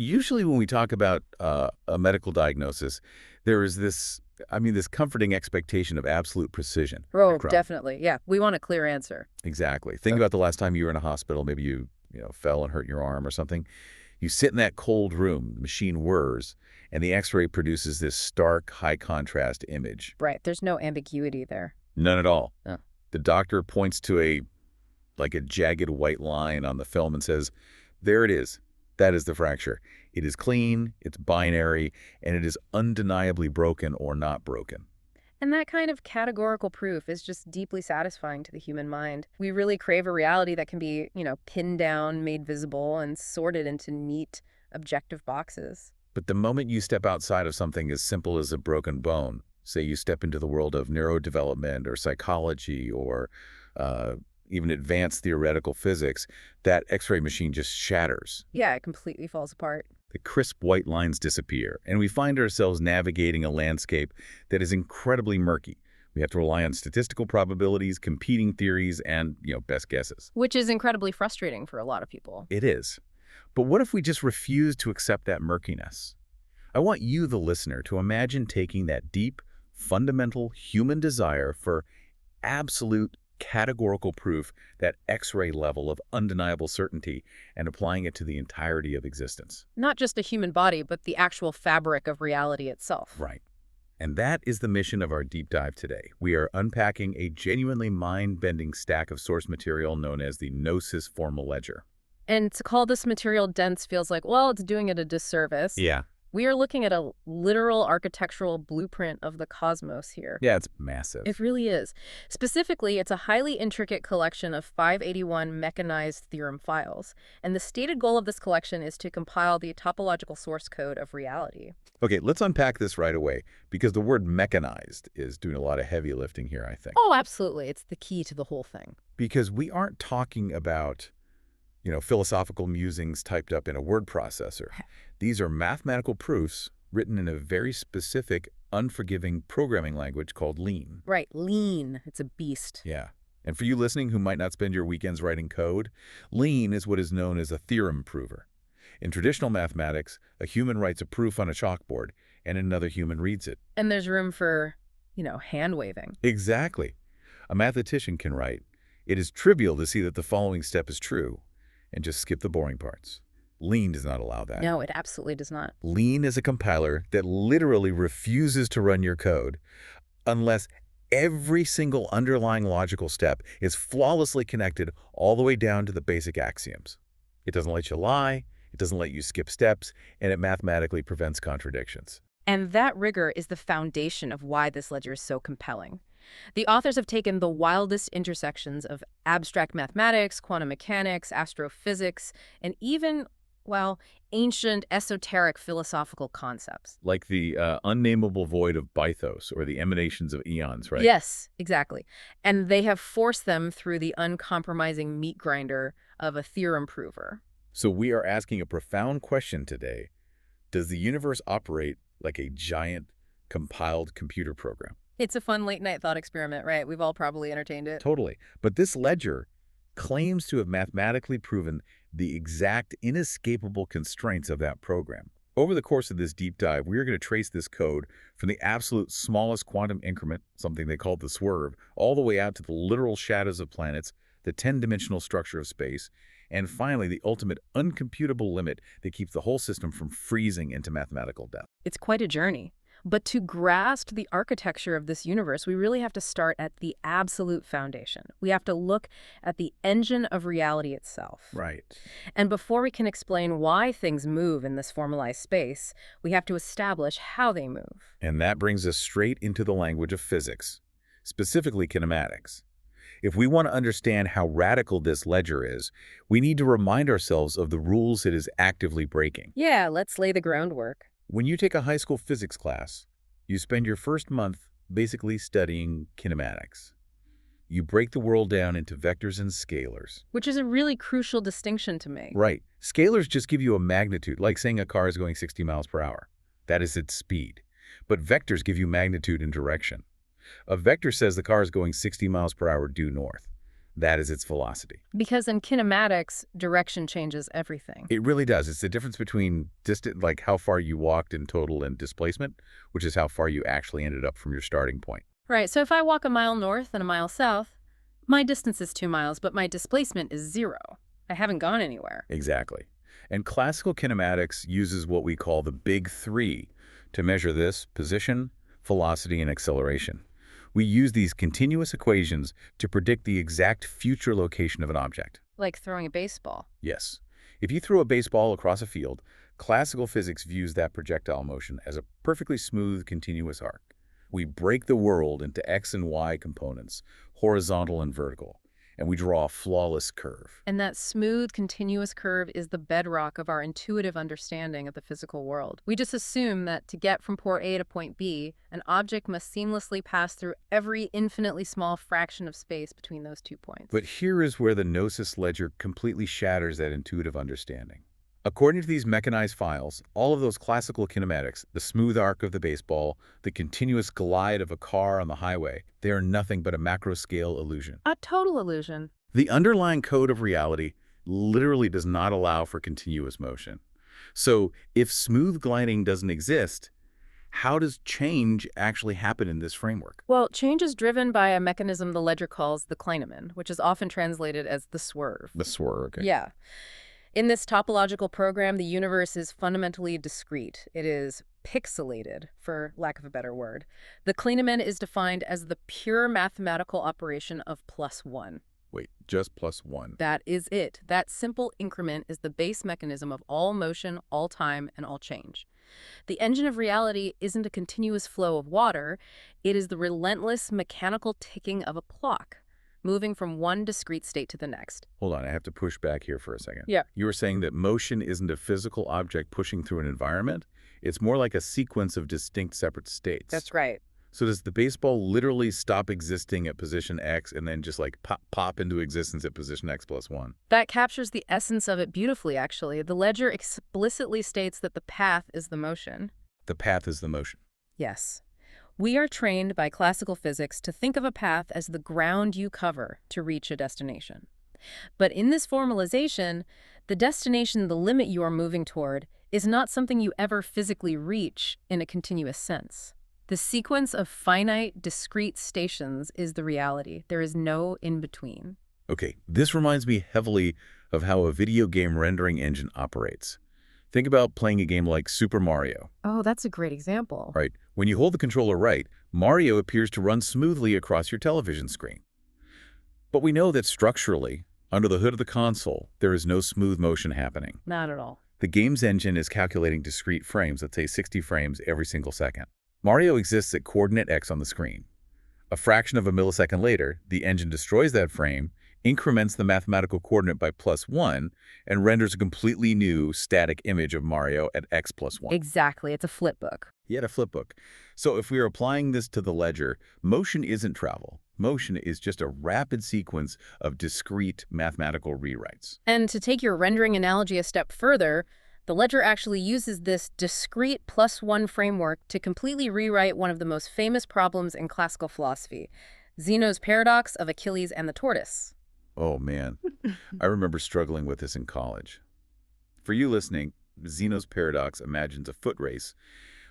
Usually when we talk about a medical diagnosis, there is this comforting expectation of absolute precision. Oh, Crumb. definitely. Yeah, we want a clear answer. Exactly. Think about the last time you were in a hospital. Maybe you fell and hurt your arm or something. You sit in that cold room, the machine whirs, and the X-ray produces this stark, high-contrast image. Right, there's no ambiguity there. None at all. Oh. The doctor points to a jagged white line on the film and says, there it is. That is the fracture. It is clean, it's binary, and it is undeniably broken or not broken. And that kind of categorical proof is just deeply satisfying to the human mind. We really crave a reality that can be, pinned down, made visible, and sorted into neat, objective boxes. But the moment you step outside of something as simple as a broken bone, say you step into the world of neurodevelopment or psychology or even advanced theoretical physics, that X-ray machine just shatters. Yeah, it completely falls apart. The crisp white lines disappear, and we find ourselves navigating a landscape that is incredibly murky. We have to rely on statistical probabilities, competing theories, and, best guesses. Which is incredibly frustrating for a lot of people. It is. But what if we just refuse to accept that murkiness? I want you, the listener, to imagine taking that deep, fundamental human desire for absolute categorical proof, that X-ray level of undeniable certainty, and applying it to the entirety of existence. Not just a human body, but the actual fabric of reality itself. Right. And that is the mission of our deep dive today. We are unpacking a genuinely mind-bending stack of source material known as the Gnosis formal ledger. And to call this material dense feels like, well, it's doing it a disservice. Yeah. We are looking at a literal architectural blueprint of the cosmos here. Yeah, it's massive. It really is. Specifically, it's a highly intricate collection of 581 mechanized theorem files. And the stated goal of this collection is to compile the topological source code of reality. Okay, let's unpack this right away, because the word mechanized is doing a lot of heavy lifting here, I think. Oh, absolutely. It's the key to the whole thing. Because we aren't talking about philosophical musings typed up in a word processor. These are mathematical proofs written in a very specific, unforgiving programming language called Lean. Right, Lean. It's a beast. Yeah. And for you listening who might not spend your weekends writing code, Lean is what is known as a theorem prover. In traditional mathematics, a human writes a proof on a chalkboard, and another human reads it. And there's room for, hand-waving. Exactly. A mathematician can write, "It is trivial to see that the following step is true," and just skip the boring parts. Lean does not allow that. No, it absolutely does not. Lean is a compiler that literally refuses to run your code unless every single underlying logical step is flawlessly connected all the way down to the basic axioms. It doesn't let you lie, it doesn't let you skip steps, and it mathematically prevents contradictions. And that rigor is the foundation of why this ledger is so compelling. The authors have taken the wildest intersections of abstract mathematics, quantum mechanics, astrophysics, and even, ancient esoteric philosophical concepts. Like the unnameable void of Bythos or the emanations of eons, right? Yes, exactly. And they have forced them through the uncompromising meat grinder of a theorem prover. So we are asking a profound question today. Does the universe operate like a giant compiled computer program? It's a fun late-night thought experiment, right? We've all probably entertained it. Totally. But this ledger claims to have mathematically proven the exact inescapable constraints of that program. Over the course of this deep dive, we are going to trace this code from the absolute smallest quantum increment, something they call the swerve, all the way out to the literal shadows of planets, the 10-dimensional structure of space, and finally the ultimate uncomputable limit that keeps the whole system from freezing into mathematical death. It's quite a journey. But to grasp the architecture of this universe, we really have to start at the absolute foundation. We have to look at the engine of reality itself. Right. And before we can explain why things move in this formalized space, we have to establish how they move. And that brings us straight into the language of physics, specifically kinematics. If we want to understand how radical this ledger is, we need to remind ourselves of the rules it is actively breaking. Yeah, let's lay the groundwork. When you take a high school physics class, you spend your first month basically studying kinematics. You break the world down into vectors and scalars. Which is a really crucial distinction to make. Right. Scalars just give you a magnitude, like saying a car is going 60 miles per hour. That is its speed. But vectors give you magnitude and direction. A vector says the car is going 60 miles per hour due north. That is its velocity. Because in kinematics, direction changes everything. It really does. It's the difference between distant, like how far you walked in total, and displacement, which is how far you actually ended up from your starting point. Right, so if I walk a mile north and a mile south, my distance is 2 miles, but my displacement is 0. I haven't gone anywhere. Exactly. And classical kinematics uses what we call the big three to measure this: position, velocity, and acceleration. We use these continuous equations to predict the exact future location of an object. Like throwing a baseball. Yes. If you throw a baseball across a field, classical physics views that projectile motion as a perfectly smooth, continuous arc. We break the world into X and Y components, horizontal and vertical, and we draw a flawless curve. And that smooth, continuous curve is the bedrock of our intuitive understanding of the physical world. We just assume that to get from point A to point B, an object must seamlessly pass through every infinitely small fraction of space between those 2 points. But here is where the Gnosis ledger completely shatters that intuitive understanding. According to these mechanized files, all of those classical kinematics, the smooth arc of the baseball, the continuous glide of a car on the highway, they are nothing but a macro-scale illusion. A total illusion. The underlying code of reality literally does not allow for continuous motion. So if smooth gliding doesn't exist, how does change actually happen in this framework? Well, change is driven by a mechanism the ledger calls the Kleinemann, which is often translated as the swerve. The swerve, okay. Yeah. In this topological program, the universe is fundamentally discrete. It is pixelated, for lack of a better word. The Kleinemann is defined as the pure mathematical operation of +1. Wait, just +1. That is it. That simple increment is the base mechanism of all motion, all time, and all change. The engine of reality isn't a continuous flow of water. It is the relentless mechanical ticking of a clock, moving from one discrete state to the next. Hold on, I have to push back here for a second. Yeah. You were saying that motion isn't a physical object pushing through an environment? It's more like a sequence of distinct separate states. That's right. So does the baseball literally stop existing at position X and then just like pop into existence at position X +1? That captures the essence of it beautifully, actually. The ledger explicitly states that the path is the motion. The path is the motion. Yes. We are trained by classical physics to think of a path as the ground you cover to reach a destination. But in this formalization, the destination, the limit you are moving toward, is not something you ever physically reach in a continuous sense. The sequence of finite, discrete stations is the reality. There is no in-between. Okay, this reminds me heavily of how a video game rendering engine operates. Think about playing a game like Super Mario. Oh, that's a great example. Right. When you hold the controller right, Mario appears to run smoothly across your television screen. But we know that structurally, under the hood of the console, there is no smooth motion happening. Not at all. The game's engine is calculating discrete frames, let's say 60 frames every single second. Mario exists at coordinate X on the screen. A fraction of a millisecond later, the engine destroys that frame, increments the mathematical coordinate by +1, and renders a completely new static image of Mario at X +1. Exactly. It's a flipbook. He had a flipbook. So if we are applying this to the ledger, motion isn't travel. Motion is just a rapid sequence of discrete mathematical rewrites. And to take your rendering analogy a step further, the ledger actually uses this discrete +1 framework to completely rewrite one of the most famous problems in classical philosophy, Zeno's paradox of Achilles and the tortoise. Oh, man. I remember struggling with this in college. For you listening, Zeno's paradox imagines a foot race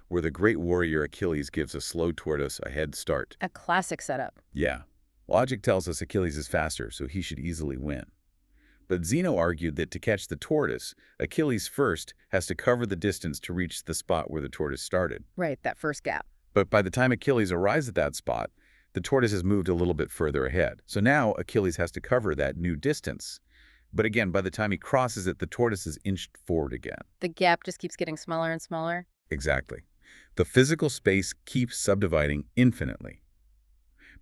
where the great warrior Achilles gives a slow tortoise a head start. A classic setup. Yeah. Logic tells us Achilles is faster, so he should easily win. But Zeno argued that to catch the tortoise, Achilles first has to cover the distance to reach the spot where the tortoise started. Right, that first gap. But by the time Achilles arrives at that spot, the tortoise has moved a little bit further ahead. So now Achilles has to cover that new distance. But again, by the time he crosses it, the tortoise is inched forward again. The gap just keeps getting smaller and smaller. Exactly. The physical space keeps subdividing infinitely.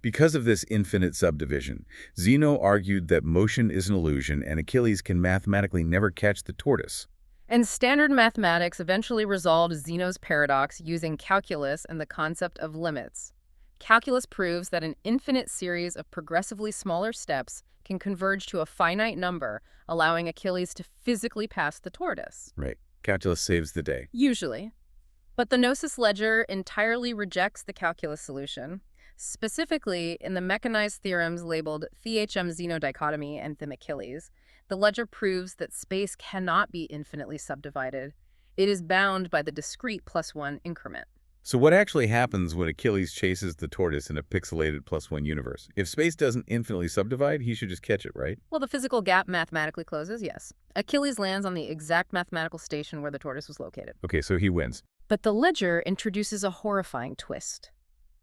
Because of this infinite subdivision, Zeno argued that motion is an illusion and Achilles can mathematically never catch the tortoise. And standard mathematics eventually resolved Zeno's paradox using calculus and the concept of limits. Calculus proves that an infinite series of progressively smaller steps can converge to a finite number, allowing Achilles to physically pass the tortoise. Right. Calculus saves the day. Usually. But the Gnosis ledger entirely rejects the calculus solution. Specifically, in the mechanized theorems labeled THM xenodichotomy and Achilles, the ledger proves that space cannot be infinitely subdivided. It is bound by the discrete +1 increment. So what actually happens when Achilles chases the tortoise in a pixelated +1 universe? If space doesn't infinitely subdivide, he should just catch it, right? Well, the physical gap mathematically closes, yes. Achilles lands on the exact mathematical station where the tortoise was located. Okay, so he wins. But the ledger introduces a horrifying twist.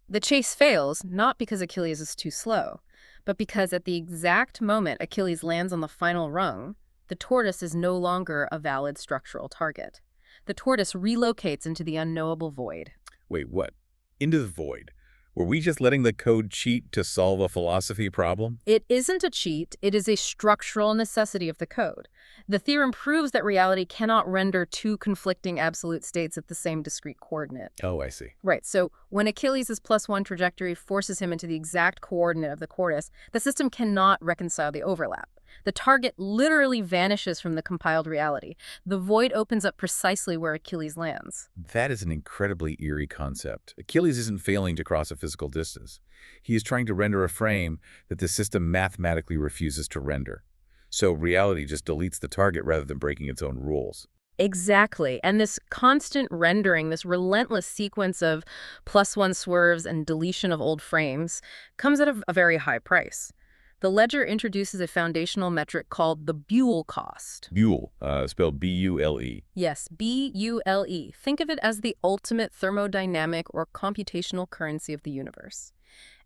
The chase fails not because Achilles is too slow, but because at the exact moment Achilles lands on the final rung, the tortoise is no longer a valid structural target. The tortoise relocates into the unknowable void. Wait, what? Into the void. Were we just letting the code cheat to solve a philosophy problem? It isn't a cheat, it is a structural necessity of the code. The theorem proves that reality cannot render two conflicting absolute states at the same discrete coordinate. Oh, I see. Right, so when Achilles' +1 trajectory forces him into the exact coordinate of the tortoise, the system cannot reconcile the overlap. The target literally vanishes from the compiled reality. The void opens up precisely where Achilles lands. That is an incredibly eerie concept. Achilles isn't failing to cross a physical distance. He is trying to render a frame that the system mathematically refuses to render. So reality just deletes the target rather than breaking its own rules. Exactly. And this constant rendering, this relentless sequence of +1 swerves and deletion of old frames, comes at a very high price. The ledger introduces a foundational metric called the Buell cost. Buell, spelled B-U-L-E. Yes, B-U-L-E. Think of it as the ultimate thermodynamic or computational currency of the universe.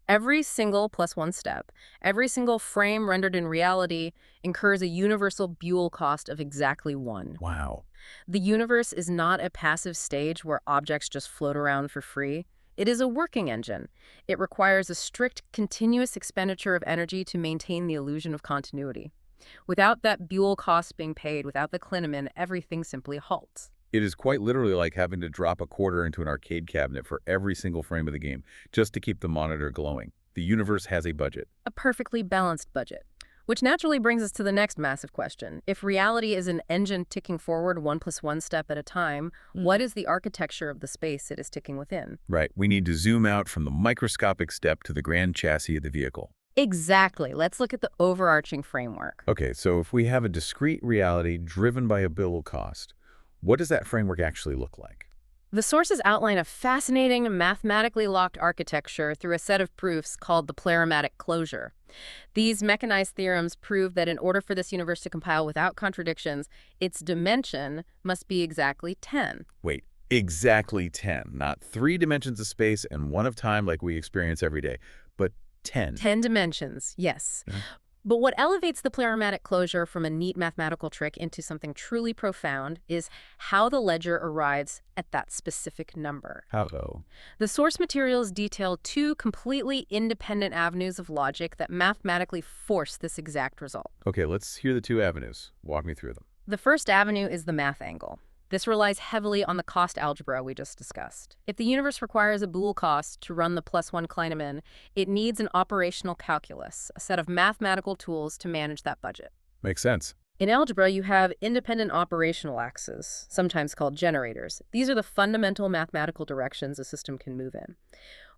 Every single +1 step, every single frame rendered in reality incurs a universal Buell cost of exactly 1. Wow. The universe is not a passive stage where objects just float around for free. It is a working engine. It requires a strict, continuous expenditure of energy to maintain the illusion of continuity. Without that Buell cost being paid, without the clinamen, everything simply halts. It is quite literally like having to drop a quarter into an arcade cabinet for every single frame of the game just to keep the monitor glowing. The universe has a budget. A perfectly balanced budget. Which naturally brings us to the next massive question. If reality is an engine ticking forward 1+1 step at a time, what is the architecture of the space it is ticking within? Right. We need to zoom out from the microscopic step to the grand chassis of the vehicle. Exactly. Let's look at the overarching framework. Okay, so if we have a discrete reality driven by a Buell cost, what does that framework actually look like? The sources outline a fascinating, mathematically locked architecture through a set of proofs called the pleromadic closure. These mechanized theorems prove that in order for this universe to compile without contradictions, its dimension must be exactly 10. Wait, exactly 10, not 3 dimensions of space and 1 of time like we experience every day, but 10. 10 dimensions, yes. Yeah. But what elevates the pleromadic closure from a neat mathematical trick into something truly profound is how the ledger arrives at that specific number. How? The source materials detail 2 completely independent avenues of logic that mathematically force this exact result. Okay, let's hear the 2 avenues. Walk me through them. The first avenue is the math angle. This relies heavily on the cost algebra we just discussed. If the universe requires a Boole cost to run the +1 Klineman, it needs an operational calculus, a set of mathematical tools to manage that budget. Makes sense. In algebra, you have independent operational axes, sometimes called generators. These are the fundamental mathematical directions a system can move in.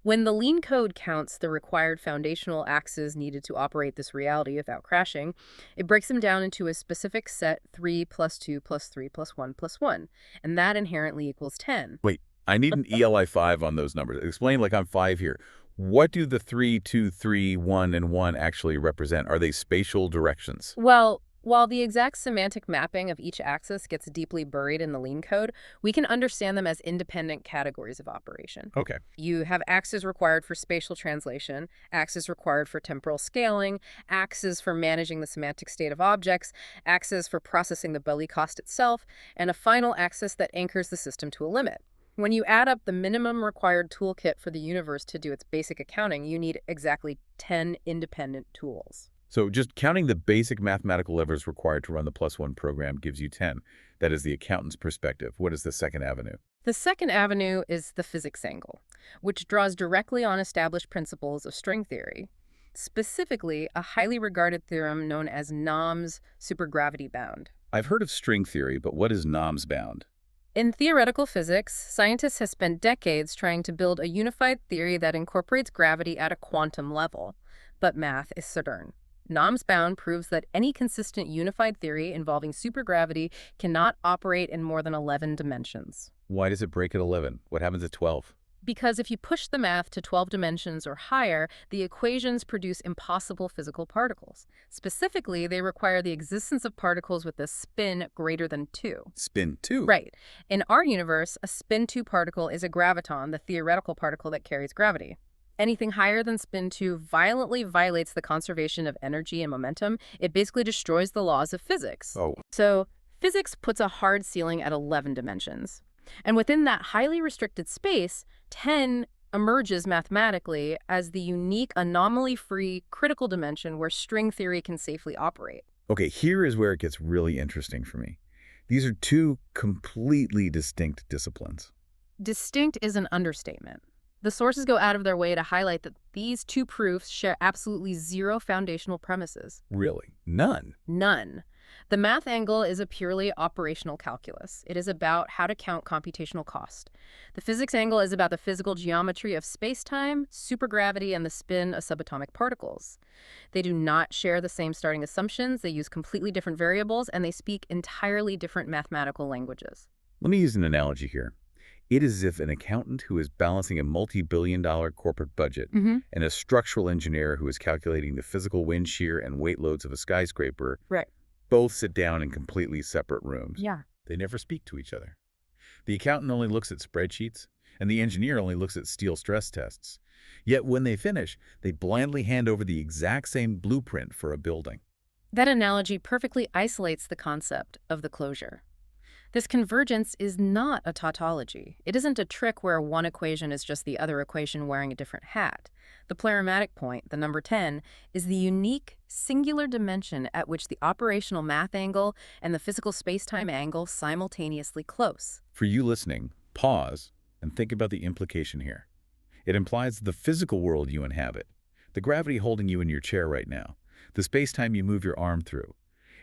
When the Lean code counts the required foundational axes needed to operate this reality without crashing, it breaks them down into a specific set 3 + 2 + 3 + 1 + 1, and that inherently equals 10. Wait, I need an ELI 5 on those numbers. Explain like I'm 5 here. What do the 3, 2, 3, 1, and 1 actually represent? Are they spatial directions? Well, while the exact semantic mapping of each axis gets deeply buried in the Lean code, we can understand them as independent categories of operation. Okay. You have axes required for spatial translation, axes required for temporal scaling, axes for managing the semantic state of objects, axes for processing the Boole cost itself, and a final axis that anchors the system to a limit. When you add up the minimum required toolkit for the universe to do its basic accounting, you need exactly 10 independent tools. So just counting the basic mathematical levers required to run the +1 program gives you 10. That is the accountant's perspective. What is the second avenue? The second avenue is the physics angle, which draws directly on established principles of string theory, specifically a highly regarded theorem known as NOM's supergravity bound. I've heard of string theory, but what is NOM's bound? In theoretical physics, scientists have spent decades trying to build a unified theory that incorporates gravity at a quantum level. But math is stubborn. NOM's bound proves that any consistent unified theory involving supergravity cannot operate in more than 11 dimensions. Why does it break at 11? What happens at 12? Because if you push the math to 12 dimensions or higher, the equations produce impossible physical particles. Specifically, they require the existence of particles with a spin greater than 2. Spin 2? Right. In our universe, a spin 2 particle is a graviton, the theoretical particle that carries gravity. Anything higher than spin 2 violently violates the conservation of energy and momentum. It basically destroys the laws of physics. Oh. So, physics puts a hard ceiling at 11 dimensions. And within that highly restricted space, 10 emerges mathematically as the unique anomaly-free critical dimension where string theory can safely operate. Okay, here is where it gets really interesting for me. These are two completely distinct disciplines. Distinct is an understatement. The sources go out of their way to highlight that these two proofs share absolutely zero foundational premises. Really? None? None. The math angle is a purely operational calculus. It is about how to count computational cost. The physics angle is about the physical geometry of space-time, supergravity, and the spin of subatomic particles. They do not share the same starting assumptions, they use completely different variables, and they speak entirely different mathematical languages. Let me use an analogy here. It is as if an accountant who is balancing a multi-billion-dollar corporate budget and a structural engineer who is calculating the physical wind shear and weight loads of a skyscraper Right. both sit down in completely separate rooms. Yeah. They never speak to each other. The accountant only looks at spreadsheets, and the engineer only looks at steel stress tests. Yet when they finish, they blindly hand over the exact same blueprint for a building. That analogy perfectly isolates the concept of the closure. This convergence is not a tautology. It isn't a trick where one equation is just the other equation wearing a different hat. The pleromadic point, the number 10, is the unique, singular dimension at which the operational math angle and the physical space-time angle simultaneously close. For you listening, pause and think about the implication here. It implies the physical world you inhabit, the gravity holding you in your chair right now, the space-time you move your arm through,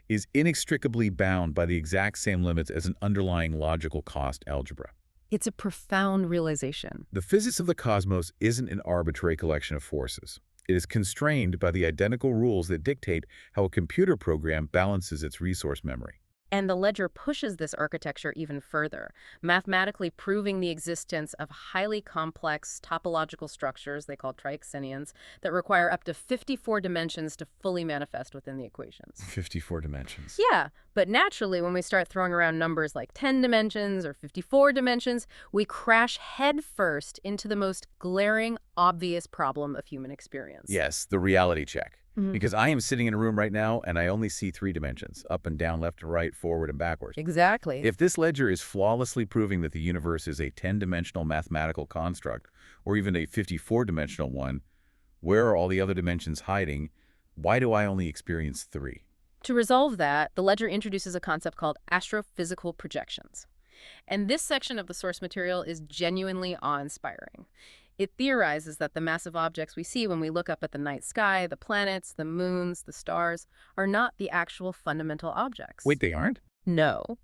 is inextricably bound by the exact same limits as an underlying logical cost algebra. It's a profound realization. The physics of the cosmos isn't an arbitrary collection of forces. It is constrained by the identical rules that dictate how a computer program balances its resource memory. And the ledger pushes this architecture even further, mathematically proving the existence of highly complex topological structures, they call triaxionians, that require up to 54 dimensions to fully manifest within the equations. 54 dimensions. Yeah, but naturally, when we start throwing around numbers like 10 dimensions or 54 dimensions, we crash headfirst into the most glaring, obvious problem of human experience. Yes, the reality check. Because I am sitting in a room right now and I only see 3 dimensions, up and down, left and right, forward and backwards. Exactly. If this ledger is flawlessly proving that the universe is a 10-dimensional mathematical construct, or even a 54-dimensional one, where are all the other dimensions hiding? Why do I only experience 3? To resolve that, the ledger introduces a concept called astrophysical projections. And this section of the source material is genuinely awe-inspiring. It theorizes that the massive objects we see when we look up at the night sky, the planets, the moons, the stars, are not the actual fundamental objects. Wait, they aren't? No.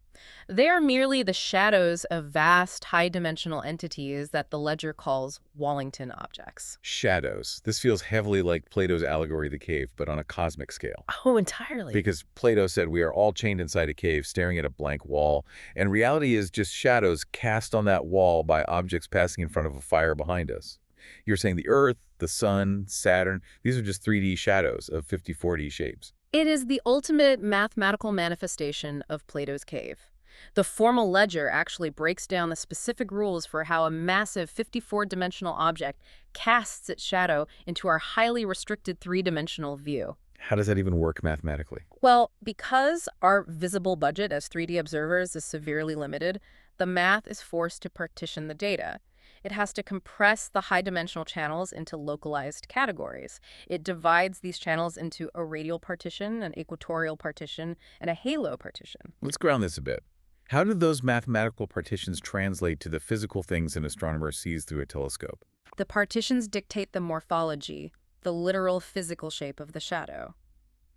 They are merely the shadows of vast, high-dimensional entities that the ledger calls Wallington objects. Shadows. This feels heavily like Plato's allegory of the cave, but on a cosmic scale. Oh, entirely. Because Plato said we are all chained inside a cave, staring at a blank wall, and reality is just shadows cast on that wall by objects passing in front of a fire behind us. You're saying the Earth, the Sun, Saturn, these are just 3D shadows of 54D shapes. It is the ultimate mathematical manifestation of Plato's cave. The formal ledger actually breaks down the specific rules for how a massive 54-dimensional object casts its shadow into our highly restricted 3-dimensional view. How does that even work mathematically? Well, because our visible budget as 3D observers is severely limited, the math is forced to partition the data. It has to compress the high-dimensional channels into localized categories. It divides these channels into a radial partition, an equatorial partition, and a halo partition. Let's ground this a bit. How do those mathematical partitions translate to the physical things an astronomer sees through a telescope? The partitions dictate the morphology, the literal physical shape of the shadow.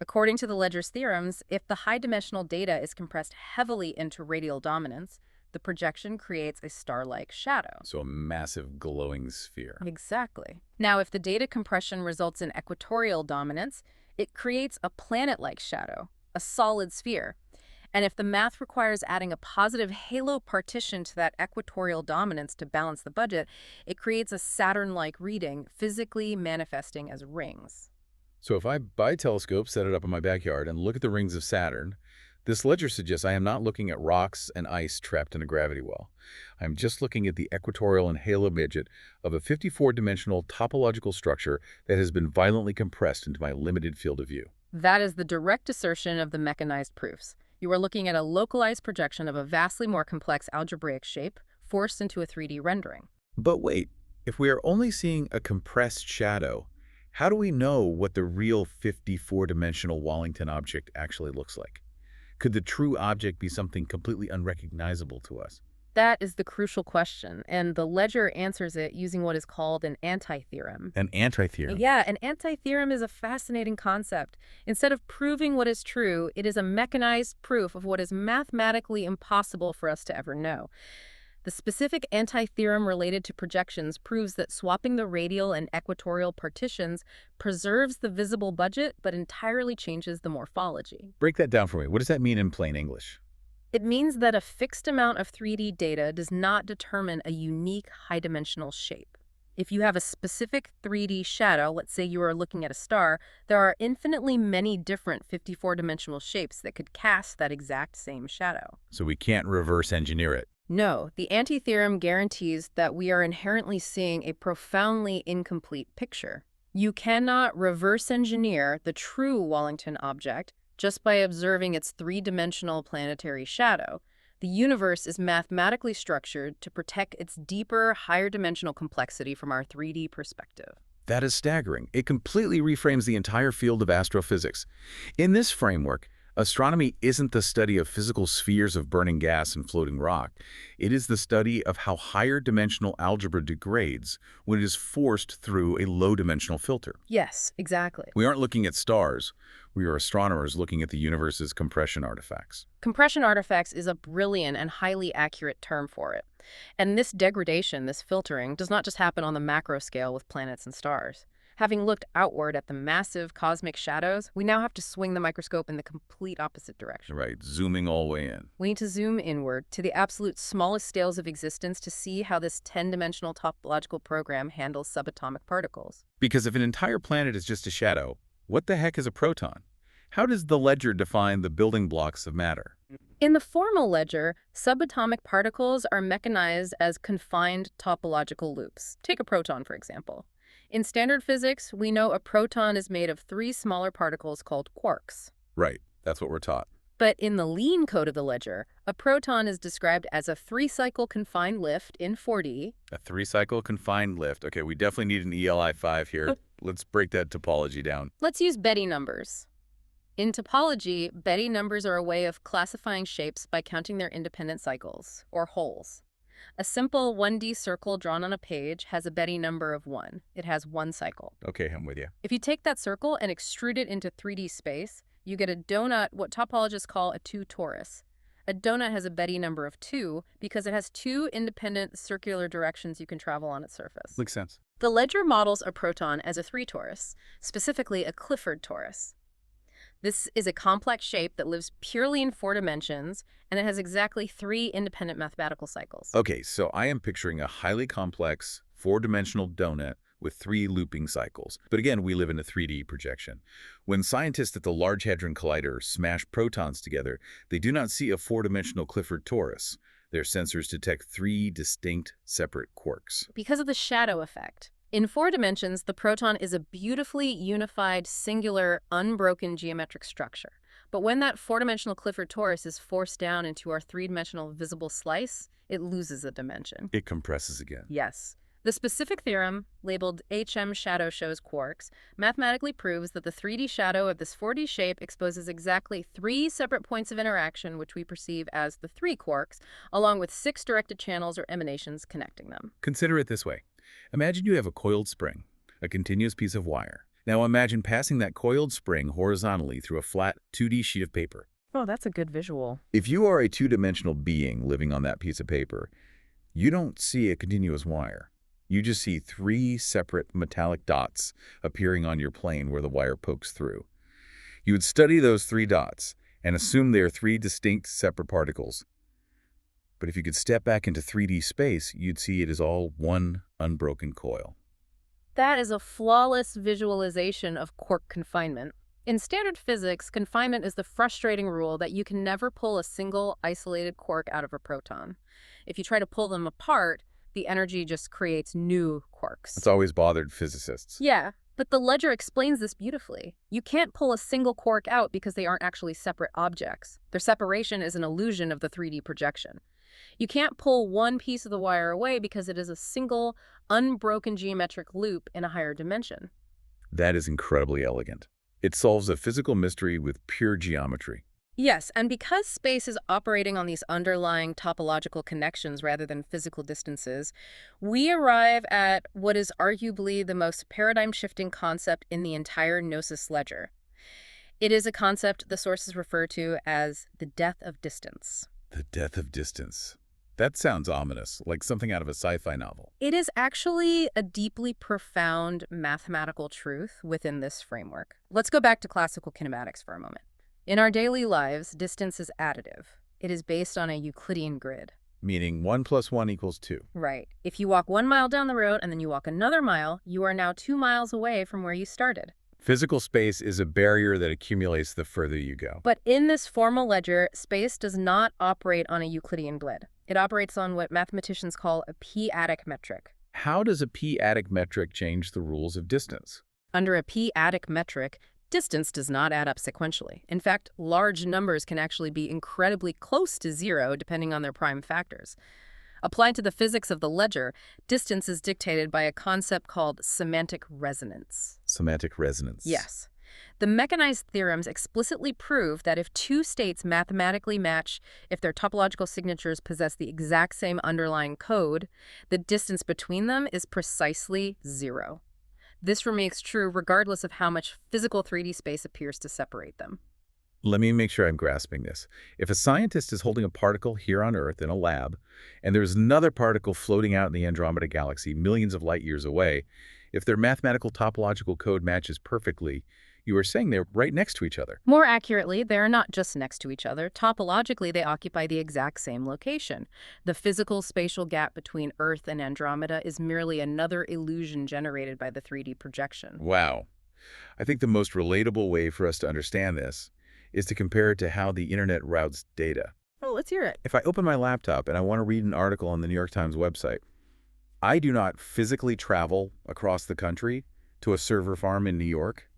According to the ledger's theorems, if the high-dimensional data is compressed heavily into radial dominance, the projection creates a star-like shadow. So a massive glowing sphere. Exactly. Now, if the data compression results in equatorial dominance, it creates a planet-like shadow, a solid sphere. And if the math requires adding a positive halo partition to that equatorial dominance to balance the budget, it creates a Saturn-like reading, physically manifesting as rings. So if I buy a telescope, set it up in my backyard, and look at the rings of Saturn, this ledger suggests I am not looking at rocks and ice trapped in a gravity well. I'm just looking at the equatorial and halo midget of a 54-dimensional topological structure that has been violently compressed into my limited field of view. That is the direct assertion of the mechanized proofs. You are looking at a localized projection of a vastly more complex algebraic shape forced into a 3D rendering. But wait, if we are only seeing a compressed shadow, how do we know what the real 54-dimensional Wallington object actually looks like? Could the true object be something completely unrecognizable to us? That is the crucial question, and the ledger answers it using what is called an anti-theorem. An anti-theorem? Yeah, an anti-theorem is a fascinating concept. Instead of proving what is true, it is a mechanized proof of what is mathematically impossible for us to ever know. The specific anti-theorem related to projections proves that swapping the radial and equatorial partitions preserves the visible budget but entirely changes the morphology. Break that down for me. What does that mean in plain English? It means that a fixed amount of 3D data does not determine a unique high-dimensional shape. If you have a specific 3D shadow, let's say you are looking at a star, there are infinitely many different 54-dimensional shapes that could cast that exact same shadow. So we can't reverse engineer it. No, the anti-theorem guarantees that we are inherently seeing a profoundly incomplete picture. You cannot reverse engineer the true Wallington object just by observing its three-dimensional planetary shadow. The universe is mathematically structured to protect its deeper, higher-dimensional complexity from our 3D perspective. That is staggering. It completely reframes the entire field of astrophysics. In this framework, astronomy isn't the study of physical spheres of burning gas and floating rock. It is the study of how higher dimensional algebra degrades when it is forced through a low-dimensional filter. Yes, exactly. We aren't looking at stars. We are astronomers looking at the universe's compression artifacts. Compression artifacts is a brilliant and highly accurate term for it. And this degradation, this filtering, does not just happen on the macro scale with planets and stars. Having looked outward at the massive cosmic shadows, we now have to swing the microscope in the complete opposite direction. Right, zooming all the way in. We need to zoom inward to the absolute smallest scales of existence to see how this 10-dimensional topological program handles subatomic particles. Because if an entire planet is just a shadow, what the heck is a proton? How does the ledger define the building blocks of matter? In the formal ledger, subatomic particles are mechanized as confined topological loops. Take a proton, for example. In standard physics, we know a proton is made of 3 smaller particles called quarks. Right, that's what we're taught. But in the Lean code of the ledger, a proton is described as a 3-cycle confined lift in 4D. A 3-cycle confined lift. Okay, we definitely need an ELI 5 here. Let's break that topology down. Let's use Betty numbers. In topology, Betty numbers are a way of classifying shapes by counting their independent cycles, or holes. A simple 1D circle drawn on a page has a Betty number of 1. It has 1 cycle. Okay, I'm with you. If you take that circle and extrude it into 3D space, you get a donut, what topologists call a 2 torus. A donut has a Betty number of 2 because it has 2 independent circular directions you can travel on its surface. Makes sense. The ledger models a proton as a 3 torus, specifically a Clifford torus. This is a complex shape that lives purely in 4 dimensions, and it has exactly 3 independent mathematical cycles. Okay, so I am picturing a highly complex 4-dimensional donut with 3 looping cycles. But again, we live in a 3D projection. When scientists at the Large Hadron Collider smash protons together, they do not see a 4-dimensional Clifford torus. Their sensors detect 3 distinct, separate quarks. Because of the shadow effect. In 4 dimensions, the proton is a beautifully unified, singular, unbroken geometric structure. But when that 4-dimensional Clifford torus is forced down into our 3-dimensional visible slice, it loses a dimension. It compresses again. Yes. The specific theorem, labeled HM shadow shows quarks, mathematically proves that the 3D shadow of this 4D shape exposes exactly 3 separate points of interaction, which we perceive as the 3 quarks, along with 6 directed channels or emanations connecting them. Consider it this way. Imagine you have a coiled spring, a continuous piece of wire. Now imagine passing that coiled spring horizontally through a flat 2D sheet of paper. Oh, that's a good visual. If you are a two-dimensional being living on that piece of paper, you don't see a continuous wire. You just see three separate metallic dots appearing on your plane where the wire pokes through. You would study those three dots and assume they are three distinct separate particles. But if you could step back into 3D space, you'd see it is all one unbroken coil. That is a flawless visualization of quark confinement. In standard physics, confinement is the frustrating rule that you can never pull a single isolated quark out of a proton. If you try to pull them apart, the energy just creates new quarks. It's always bothered physicists. Yeah, but the ledger explains this beautifully. You can't pull a single quark out because they aren't actually separate objects. Their separation is an illusion of the 3D projection. You can't pull one piece of the wire away because it is a single, unbroken geometric loop in a higher dimension. That is incredibly elegant. It solves a physical mystery with pure geometry. Yes, and because space is operating on these underlying topological connections rather than physical distances, we arrive at what is arguably the most paradigm-shifting concept in the entire Gnosis ledger. It is a concept the sources refer to as the death of distance. The death of distance. That sounds ominous, like something out of a sci-fi novel. It is actually a deeply profound mathematical truth within this framework. Let's go back to classical kinematics for a moment. In our daily lives, distance is additive. It is based on a Euclidean grid. Meaning 1 + 1 = 2. Right. If you walk 1 mile down the road and then you walk another mile, you are now 2 miles away from where you started. Physical space is a barrier that accumulates the further you go. But in this formal ledger, space does not operate on a Euclidean grid. It operates on what mathematicians call a p-adic metric. How does a p-adic metric change the rules of distance? Under a p-adic metric, distance does not add up sequentially. In fact, large numbers can actually be incredibly close to zero depending on their prime factors. Applied to the physics of the ledger, distance is dictated by a concept called semantic resonance. Semantic resonance. Yes. The mechanized theorems explicitly prove that if two states mathematically match, if their topological signatures possess the exact same underlying code, the distance between them is precisely zero. This remains true regardless of how much physical 3D space appears to separate them. Let me make sure I'm grasping this. If a scientist is holding a particle here on Earth in a lab, and there's another particle floating out in the Andromeda galaxy millions of light years away, if their mathematical topological code matches perfectly, you are saying they're right next to each other. More accurately, they're not just next to each other. Topologically, they occupy the exact same location. The physical spatial gap between Earth and Andromeda is merely another illusion generated by the 3D projection. Wow. I think the most relatable way for us to understand this is to compare it to how the internet routes data. Oh, let's hear it. If I open my laptop and I want to read an article on the New York Times website, I do not physically travel across the country to a server farm in New York.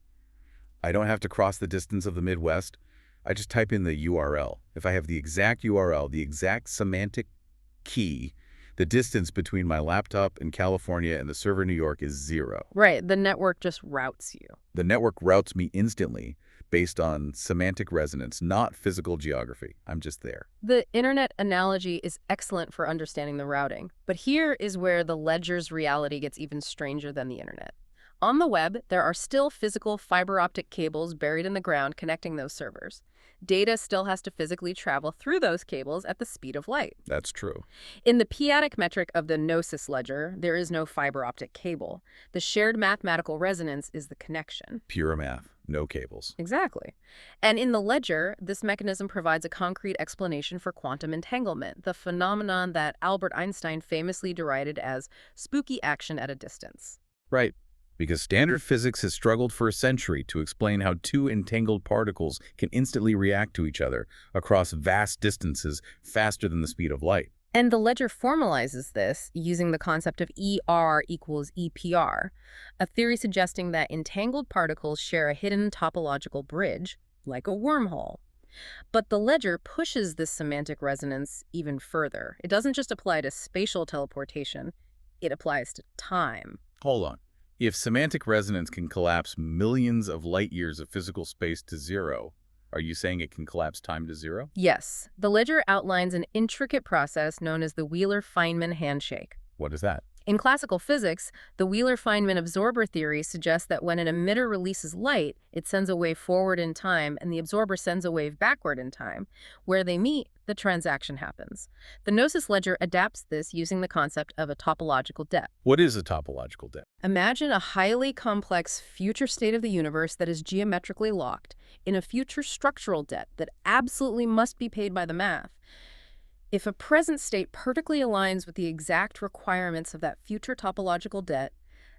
I don't have to cross the distance of the Midwest. I just type in the URL. If I have the exact URL, the exact semantic key, the distance between my laptop in California and the server in New York is zero. Right, the network just routes you. The network routes me instantly based on semantic resonance, not physical geography. I'm just there. The internet analogy is excellent for understanding the routing, but here is where the ledger's reality gets even stranger than the internet. On the web, there are still physical fiber optic cables buried in the ground connecting those servers. Data still has to physically travel through those cables at the speed of light. That's true. In the p-adic metric of the Gnosis ledger, there is no fiber optic cable. The shared mathematical resonance is the connection. Pure math, no cables. Exactly. And in the ledger, this mechanism provides a concrete explanation for quantum entanglement, the phenomenon that Albert Einstein famously derided as spooky action at a distance. Right. Because standard physics has struggled for a century to explain how two entangled particles can instantly react to each other across vast distances faster than the speed of light. And the ledger formalizes this using the concept of ER equals EPR, a theory suggesting that entangled particles share a hidden topological bridge, like a wormhole. But the ledger pushes this semantic resonance even further. It doesn't just apply to spatial teleportation, it applies to time. Hold on. If semantic resonance can collapse millions of light years of physical space to zero, are you saying it can collapse time to zero? Yes. The ledger outlines an intricate process known as the Wheeler-Feynman handshake. What is that? In classical physics, the Wheeler-Feynman absorber theory suggests that when an emitter releases light, it sends a wave forward in time and the absorber sends a wave backward in time. Where they meet, the transaction happens. The Gnosis ledger adapts this using the concept of a topological debt. What is a topological debt? Imagine a highly complex future state of the universe that is geometrically locked in a future structural debt that absolutely must be paid by the math. If a present state perfectly aligns with the exact requirements of that future topological debt,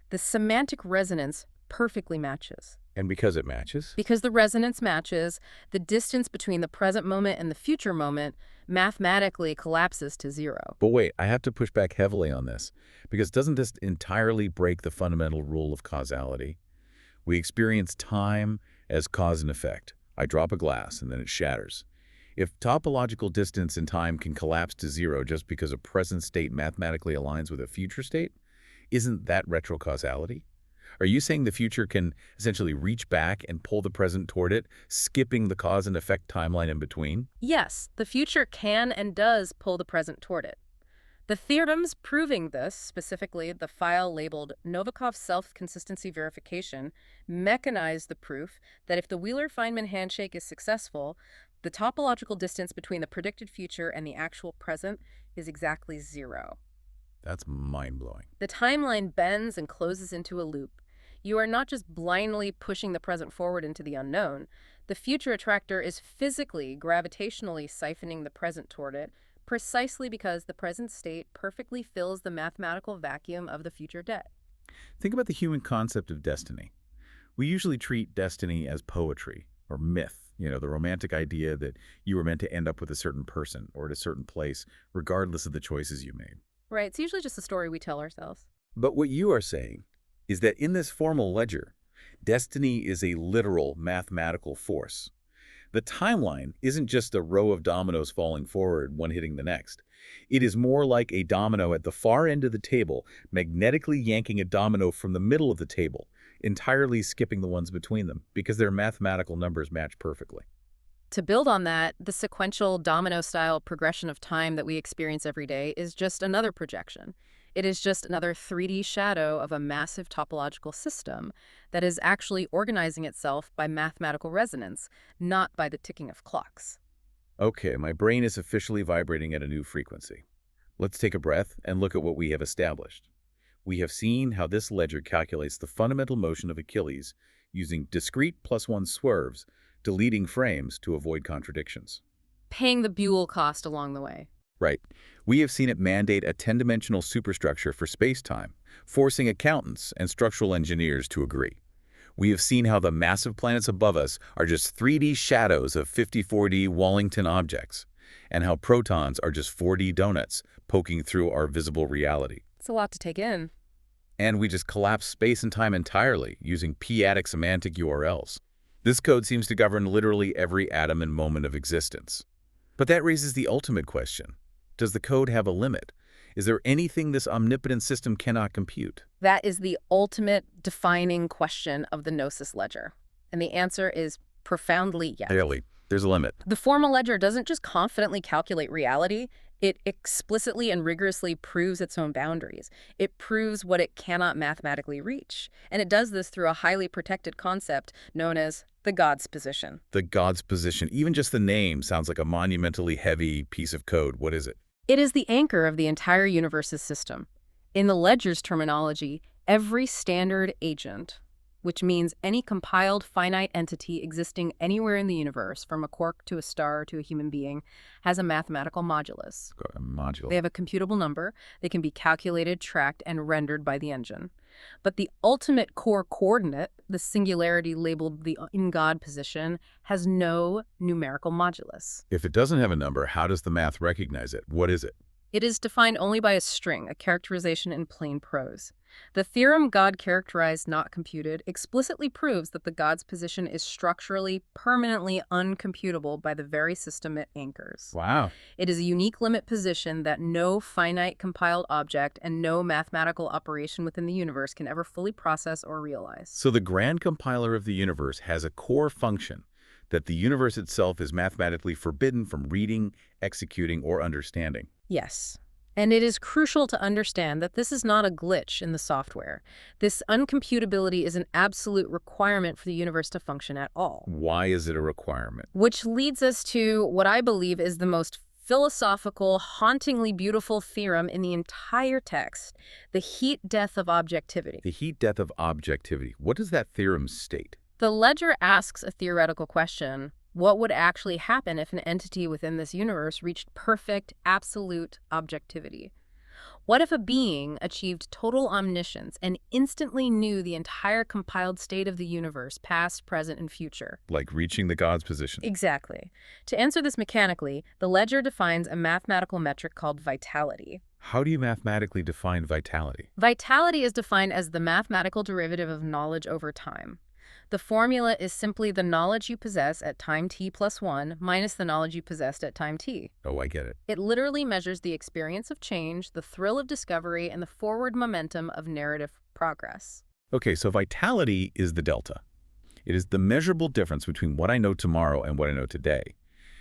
the semantic resonance perfectly matches. And because it matches? Because the resonance matches, the distance between the present moment and the future moment mathematically collapses to zero. But wait, I have to push back heavily on this, because doesn't this entirely break the fundamental rule of causality? We experience time as cause and effect. I drop a glass and then it shatters. If topological distance and time can collapse to zero just because a present state mathematically aligns with a future state, isn't that retrocausality? Are you saying the future can essentially reach back and pull the present toward it, skipping the cause and effect timeline in between? Yes, the future can and does pull the present toward it. The theorems proving this, specifically the file labeled Novikov self-consistency verification, mechanize the proof that if the Wheeler-Feynman handshake is successful, the topological distance between the predicted future and the actual present is exactly zero. That's mind-blowing. The timeline bends and closes into a loop. You are not just blindly pushing the present forward into the unknown. The future attractor is physically, gravitationally siphoning the present toward it, precisely because the present state perfectly fills the mathematical vacuum of the future debt. Think about the human concept of destiny. We usually treat destiny as poetry or myth. The romantic idea that you were meant to end up with a certain person or at a certain place, regardless of the choices you made. Right, it's usually just a story we tell ourselves. But what you are saying is that in this formal ledger, destiny is a literal mathematical force. The timeline isn't just a row of dominoes falling forward, one hitting the next. It is more like a domino at the far end of the table, magnetically yanking a domino from the middle of the table, entirely skipping the ones between them, because their mathematical numbers match perfectly. To build on that, the sequential domino-style progression of time that we experience every day is just another projection. It is just another 3D shadow of a massive topological system that is actually organizing itself by mathematical resonance, not by the ticking of clocks. Okay, my brain is officially vibrating at a new frequency. Let's take a breath and look at what we have established. We have seen how this ledger calculates the fundamental motion of Achilles using discrete +1 swerves, deleting frames to avoid contradictions. Paying the Buell cost along the way. Right. We have seen it mandate a 10-dimensional superstructure for space-time, forcing accountants and structural engineers to agree. We have seen how the massive planets above us are just 3D shadows of 54D Wallington objects, and how protons are just 4D donuts poking through our visible reality. It's a lot to take in. And we just collapse space and time entirely using p-adic semantic URLs. This code seems to govern literally every atom and moment of existence. But that raises the ultimate question. Does the code have a limit? Is there anything this omnipotent system cannot compute? That is the ultimate defining question of the Gnosis ledger. And the answer is profoundly yes. Clearly, there's a limit. The formal ledger doesn't just confidently calculate reality, it explicitly and rigorously proves its own boundaries. It proves what it cannot mathematically reach. And it does this through a highly protected concept known as the God's position. The God's position. Even just the name sounds like a monumentally heavy piece of code. What is it? It is the anchor of the entire universe's system. In the ledger's terminology, every standard agent, which means any compiled finite entity existing anywhere in the universe, from a quark to a star to a human being, has a mathematical modulus. They have a computable number. They can be calculated, tracked, and rendered by the engine. But the ultimate core coordinate, the singularity labeled the in-God position, has no numerical modulus. If it doesn't have a number, how does the math recognize it? What is it? It is defined only by a string, a characterization in plain prose. The theorem God characterized not computed explicitly proves that the God's position is structurally, permanently uncomputable by the very system it anchors. Wow. It is a unique limit position that no finite compiled object and no mathematical operation within the universe can ever fully process or realize. So the grand compiler of the universe has a core function that the universe itself is mathematically forbidden from reading, executing, or understanding. Yes. And it is crucial to understand that this is not a glitch in the software. This uncomputability is an absolute requirement for the universe to function at all. Why is it a requirement? Which leads us to what I believe is the most philosophical, hauntingly beautiful theorem in the entire text, the heat-death of objectivity. The heat-death of objectivity. What does that theorem state? The ledger asks a theoretical question: what would actually happen if an entity within this universe reached perfect, absolute objectivity? What if a being achieved total omniscience and instantly knew the entire compiled state of the universe, past, present, and future? Like reaching the God's position. Exactly. To answer this mechanically, the ledger defines a mathematical metric called vitality. How do you mathematically define vitality? Vitality is defined as the mathematical derivative of knowledge over time. The formula is simply the knowledge you possess at time t plus 1 minus the knowledge you possessed at time t. Oh, I get it. It literally measures the experience of change, the thrill of discovery, and the forward momentum of narrative progress. Okay, so vitality is the delta. It is the measurable difference between what I know tomorrow and what I know today.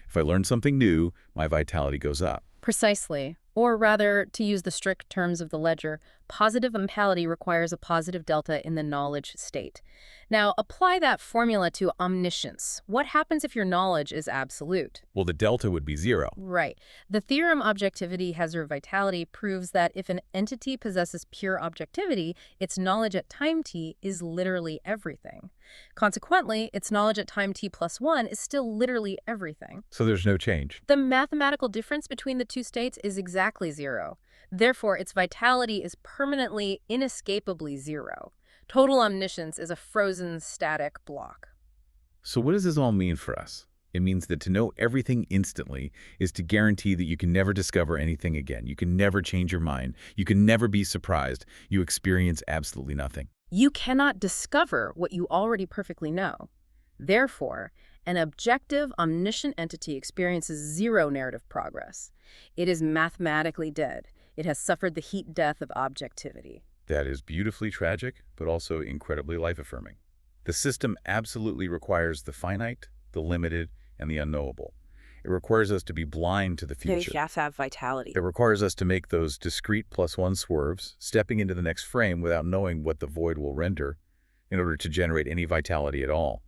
If I learn something new, my vitality goes up. Precisely. Or rather, to use the strict terms of the ledger, positive vitality requires a positive delta in the knowledge state. Now, apply that formula to omniscience. What happens if your knowledge is absolute? Well, the delta would be 0. Right. The theorem objectivity has zero vitality proves that if an entity possesses pure objectivity, its knowledge at time t is literally everything. Consequently, its knowledge at time t plus 1 is still literally everything. So there's no change. The mathematical difference between the two states is exactly 0. Therefore, its vitality is permanently, inescapably 0. Total omniscience is a frozen, static block. So what does this all mean for us? It means that to know everything instantly is to guarantee that you can never discover anything again. You can never change your mind. You can never be surprised. You experience absolutely nothing. You cannot discover what you already perfectly know. Therefore, an objective, omniscient entity experiences 0 narrative progress. It is mathematically dead. It has suffered the heat death of objectivity. That is beautifully tragic, but also incredibly life-affirming. The system absolutely requires the finite, the limited, and the unknowable. It requires us to be blind to the future. You have to have vitality. It requires us to make those discrete +1 swerves, stepping into the next frame without knowing what the void will render in order to generate any vitality at all.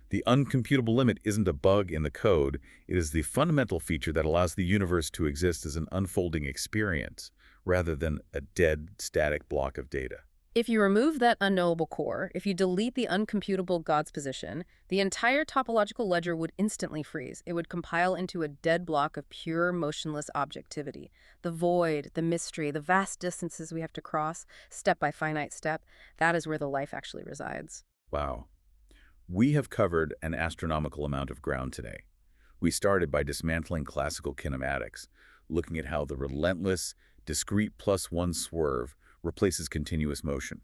The uncomputable limit isn't a bug in the code. It is the fundamental feature that allows the universe to exist as an unfolding experience, rather than a dead, static block of data. If you remove that unknowable core, if you delete the uncomputable God's position, the entire topological ledger would instantly freeze. It would compile into a dead block of pure, motionless objectivity. The void, the mystery, the vast distances we have to cross, step by finite step, that is where the life actually resides. Wow. We have covered an astronomical amount of ground today. We started by dismantling classical kinematics, looking at how the relentless, discrete +1 swerve replaces continuous motion,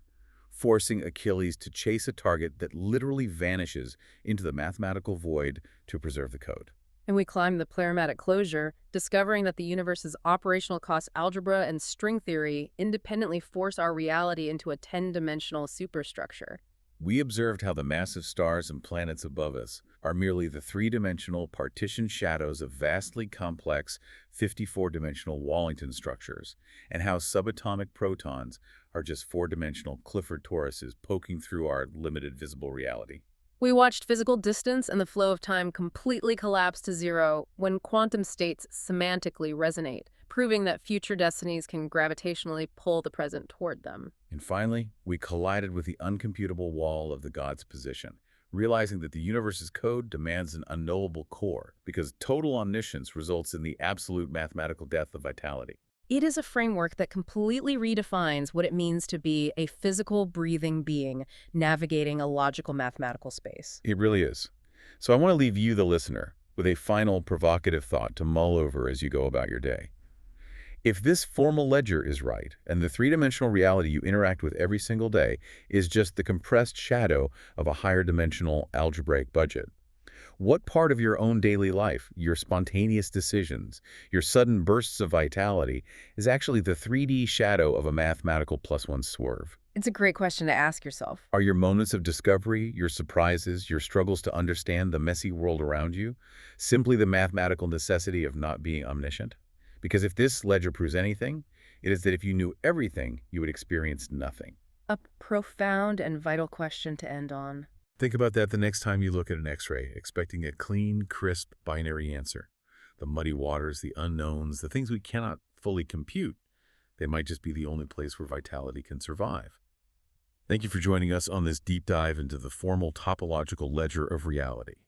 forcing Achilles to chase a target that literally vanishes into the mathematical void to preserve the code. And we climbed the pleromadic closure, discovering that the universe's operational cost algebra and string theory independently force our reality into a 10-dimensional superstructure. We observed how the massive stars and planets above us are merely the 3-dimensional partition shadows of vastly complex 54-dimensional Wallington structures, and how subatomic protons are just 4-dimensional Clifford toruses poking through our limited visible reality. We watched physical distance and the flow of time completely collapse to 0 when quantum states semantically resonate, proving that future destinies can gravitationally pull the present toward them. And finally, we collided with the uncomputable wall of the God's position, realizing that the universe's code demands an unknowable core, because total omniscience results in the absolute mathematical death of vitality. It is a framework that completely redefines what it means to be a physical, breathing being navigating a logical mathematical space. It really is. So I want to leave you, the listener, with a final provocative thought to mull over as you go about your day. If this formal ledger is right, and the 3-dimensional reality you interact with every single day is just the compressed shadow of a higher dimensional algebraic budget, what part of your own daily life, your spontaneous decisions, your sudden bursts of vitality, is actually the 3D shadow of a mathematical +1 swerve? It's a great question to ask yourself. Are your moments of discovery, your surprises, your struggles to understand the messy world around you, simply the mathematical necessity of not being omniscient? Because if this ledger proves anything, it is that if you knew everything, you would experience nothing. A profound and vital question to end on. Think about that the next time you look at an X-ray, expecting a clean, crisp, binary answer. The muddy waters, the unknowns, the things we cannot fully compute, they might just be the only place where vitality can survive. Thank you for joining us on this deep dive into the formal topological ledger of reality.